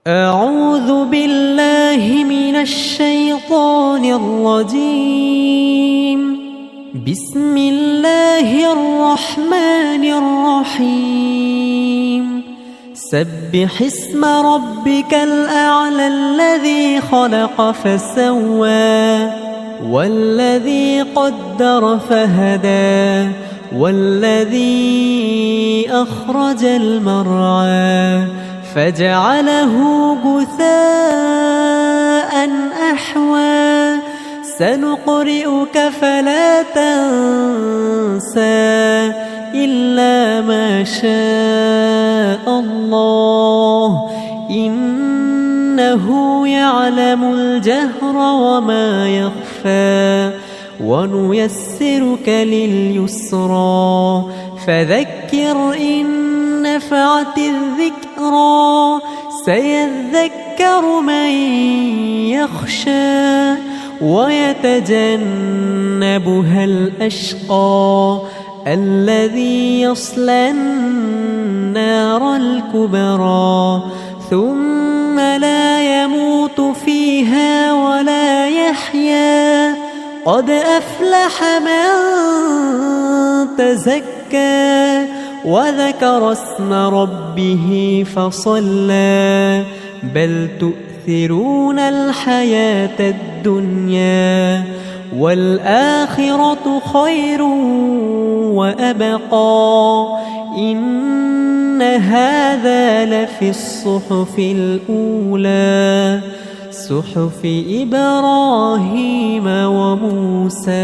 أعوذ بالله من الشيطان الرجيم. بسم الله الرحمن الرحيم. سبح اسم ربك الأعلى الذي خلق فسوى والذي قدر فهدى والذي أخرج المرعى فجعله غثاء أحوى سنقرئك فلا تنسى إلا ما شاء الله إنه يعلم الجهر وما يخفى ونيسرك لليسرى فذكر إن نفعت الذكرى سيذكر من يخشى ويتجنبها الأشقى الذي يصلى النار الكبرى ثم لا يموت فيها ولا يحيا قد أفلح من تزكى وذكر اسم ربه فصلى بل تؤثرون الحياة الدنيا والآخرة خير وأبقى إن هذا لفي الصحف الأولى صحف إبراهيم وموسى.